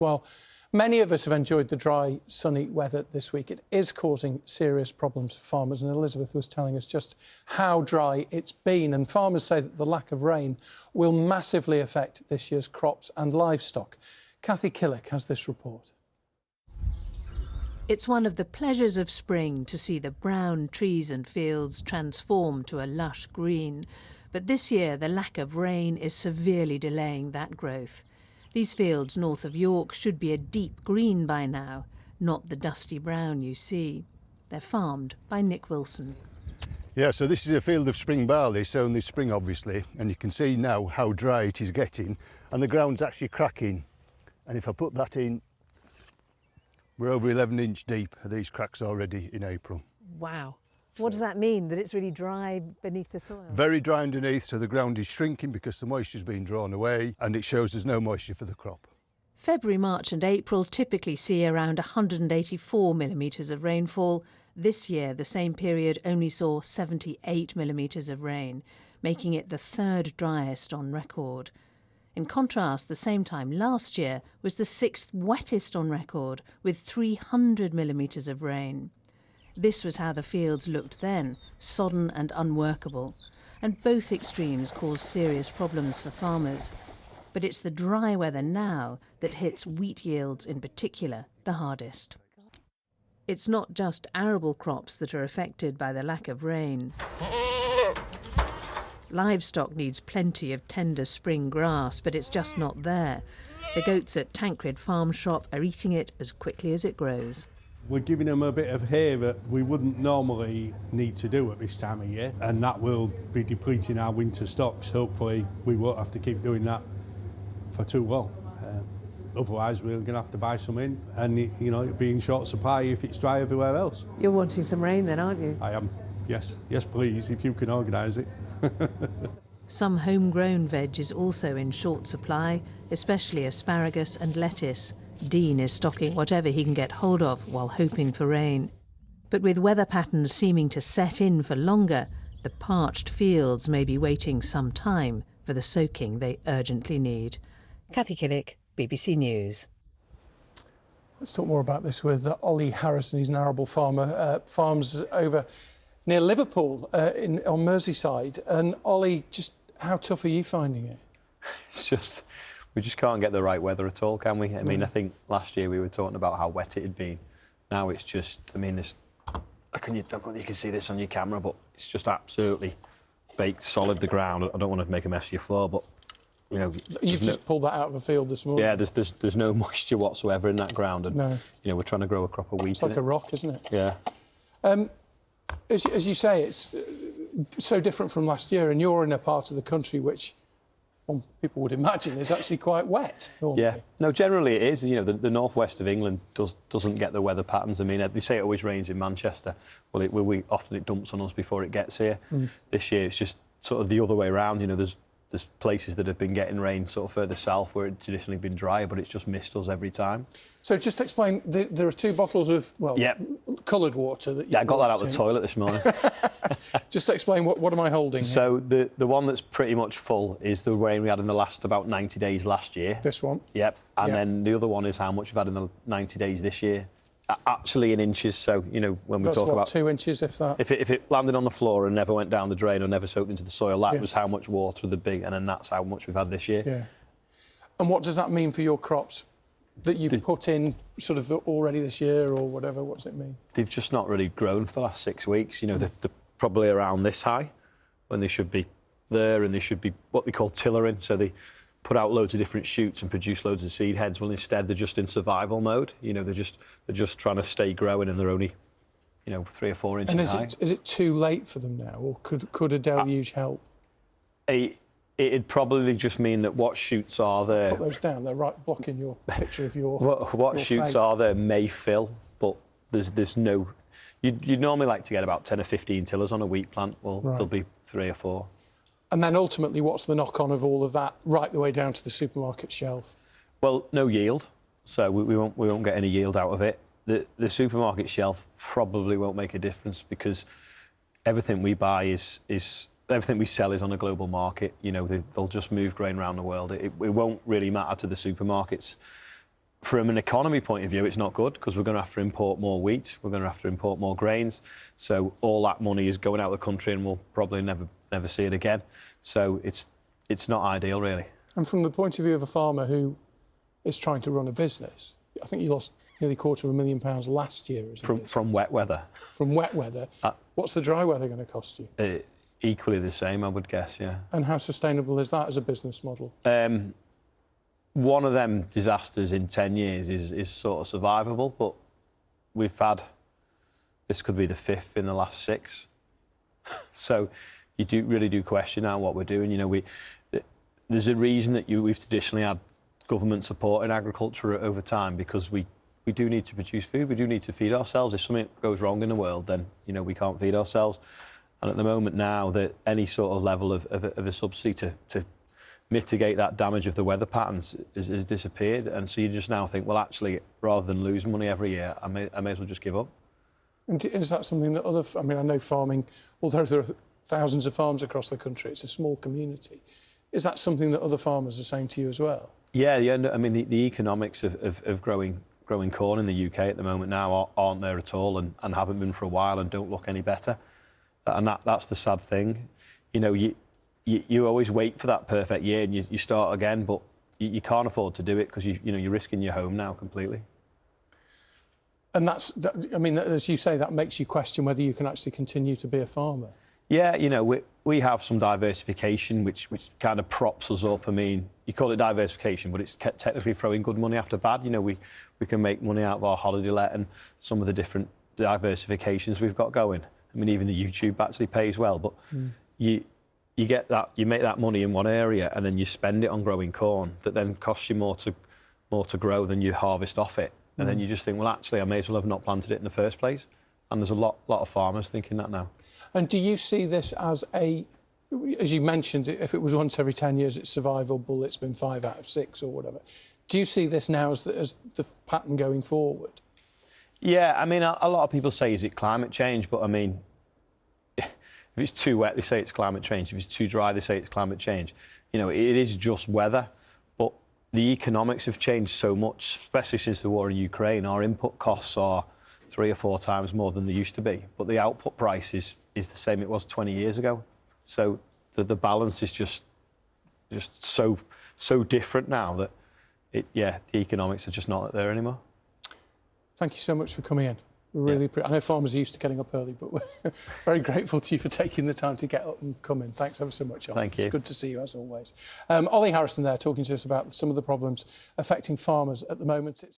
Well, many of us have enjoyed the dry, sunny weather this week. It is causing serious problems for farmers, and Elizabeth was telling us just how dry it's been. And farmers say that the lack of rain will massively affect this year's crops and livestock. Kathy Killick has this report. It's one of the pleasures of spring to see the brown trees and fields transform to a lush green. But this year, the lack of rain is severely delaying that growth. These fields north of York should be a deep green by now, not the dusty brown you see. They're farmed by Nick Wilson. Yeah, so this is a field of spring barley, sown this spring obviously, and you can see now how dry it is getting, and the ground's actually cracking. And if I put that in, we're over 11 inch deep of these cracks already in April. Wow. What does that mean, that it's really dry beneath the soil? Very dry underneath, so the ground is shrinking because the moisture's being drawn away, and it shows there's no moisture for the crop. February, March and April typically see around 184 millimetres of rainfall. This year, the same period only saw 78 millimetres of rain, making it the third driest on record. In contrast, the same time last year was the sixth wettest on record, with 300 millimetres of rain. This was how the fields looked then, sodden and unworkable. And both extremes caused serious problems for farmers. But it's the dry weather now that hits wheat yields in particular the hardest. It's not just arable crops that are affected by the lack of rain. Livestock needs plenty of tender spring grass, but it's just not there. The goats at Tancred Farm Shop are eating it as quickly as it grows. We're giving them a bit of hay that we wouldn't normally need to do at this time of year, and that will be depleting our winter stocks. Hopefully we won't have to keep doing that for too long. Otherwise we're going to have to buy some in, and you know, it'll be in short supply if it's dry everywhere else. You're wanting some rain then, aren't you? I am, yes. Yes please, if you can organise it. Some homegrown veg is also in short supply, especially asparagus and lettuce. Dean is stocking whatever he can get hold of while hoping for rain. But with weather patterns seeming to set in for longer, the parched fields may be waiting some time for the soaking they urgently need. Kathy Killick, BBC News. Let's talk more about this with Ollie Harrison. He's an arable farmer, farms over near Liverpool on Merseyside. And Ollie, just how tough are you finding it? It's just, we just can't get the right weather at all, can we? I mean, I think last year we were talking about how wet it had been. Now it's just, I mean, this, I don't know if you can see this on your camera, but it's just absolutely baked solid, the ground. I don't want to make a mess of your floor, but, you know... You've just pulled that out of a field this morning. Yeah, there's no moisture whatsoever in that ground. And, you know, we're trying to grow a crop of wheat. It's like a rock, isn't it? Yeah. As you say, it's so different from last year, and you're in a part of the country which, well, people would imagine, is actually quite wet normally. Yeah, no, generally it is. You know, the northwest of England doesn't get the weather patterns. I mean, they say it always rains in Manchester. Well, often it dumps on us before it gets here. This year it's just sort of the other way around. You know, there's places that have been getting rain sort of further south where it's traditionally been drier, but it's just missed us every time. So just explain, there are 2 bottles of, well, coloured water that you... Yeah, I got that out of the toilet this morning. Just explain, what am I holding So here? the one that's pretty much full is the rain we had in the last about 90 days last year. This one? Yep. And then the other one is how much we've had in the 90 days this year. Actually in inches, so, you know, when we talk about... 2 inches, if that? If it landed on the floor and never went down the drain or never soaked into the soil, that was how much water the big, and then that's how much we've had this year. Yeah. And what does that mean for your crops that you put in sort of already this year or whatever? What does it mean? They've just not really grown for the last 6 weeks. You know, they're probably around this high when they should be there, and they should be what they call tillering, so they put out loads of different shoots and produce loads of seed heads. Well, instead they're just in survival mode. You know, they're just trying to stay growing, and they're only, you know, 3 or 4 inches high. And is it too late for them now, or could a deluge help? It'd probably just mean that what shoots are there... Put those down, they're right blocking your picture of your... What shoots are there may fill, but there's no... You'd normally like to get about 10 or 15 tillers on a wheat plant. Well, there'll be 3 or 4. And then ultimately, what's the knock-on of all of that right the way down to the supermarket shelf? Well, no yield, so we won't get any yield out of it. The supermarket shelf probably won't make a difference because everything we buy is everything we sell is on a global market. You know, they'll just move grain around the world. It won't really matter to the supermarkets. from an economy point of view, it's not good because we're going to have to import more wheat, we're going to have to import more grains. So all that money is going out of the country and we'll probably never see it again. So it's not ideal, really. And from the point of view of a farmer who is trying to run a business, I think you lost nearly £250,000 last year. From wet weather. From wet weather. What's the dry weather going to cost you? Equally the same, I would guess, yeah. And how sustainable is that as a business model? One of them disasters in 10 years is sort of survivable, but we've had, this could be the 5th in the last 6. So you really do question now what we're doing. You know, there's a reason that we've traditionally had government support in agriculture over time, because we do need to produce food, we do need to feed ourselves. If something goes wrong in the world, then, you know, we can't feed ourselves. And at the moment now, that any sort of level of a subsidy to mitigate that damage of the weather patterns has disappeared. And so you just now think, well, actually, rather than lose money every year, I may as well just give up. And is that something that I mean, I know farming, although there are thousands of farms across the country, it's a small community. Is that something that other farmers are saying to you as well? Yeah. I mean, the economics of growing corn in the UK at the moment now aren't there at all, and haven't been for a while, and don't look any better. And that's the sad thing. You know, you always wait for that perfect year and you start again, but you can't afford to do it because you're risking your home now completely. And I mean, as you say, that makes you question whether you can actually continue to be a farmer. Yeah, you know, we have some diversification which kind of props us up. I mean, you call it diversification, but it's technically throwing good money after bad. You know, we can make money out of our holiday let and some of the different diversifications we've got going. I mean, even the YouTube actually pays well, but you get that, you make that money in one area and then you spend it on growing corn that then costs you more to grow than you harvest off it. And then you just think, well, actually, I may as well have not planted it in the first place. And there's a lot of farmers thinking that now. And do you see this as as you mentioned, if it was once every 10 years, it's survivable, it's been 5 out of 6 or whatever. Do you see this now as the pattern going forward? Yeah, I mean, a lot of people say, is it climate change? But I mean, if it's too wet, they say it's climate change. If it's too dry, they say it's climate change. You know, it is just weather. But the economics have changed so much, especially since the war in Ukraine. Our input costs are 3 or 4 times more than they used to be. But the output price is the same it was 20 years ago. So the balance is just so different now that, the economics are just not there anymore. Thank you so much for coming in. Really, I know farmers are used to getting up early, but we're very grateful to you for taking the time to get up and come in. Thanks ever so much, Ollie. Thank you. It's good to see you, as always. Ollie Harrison there, talking to us about some of the problems affecting farmers at the moment.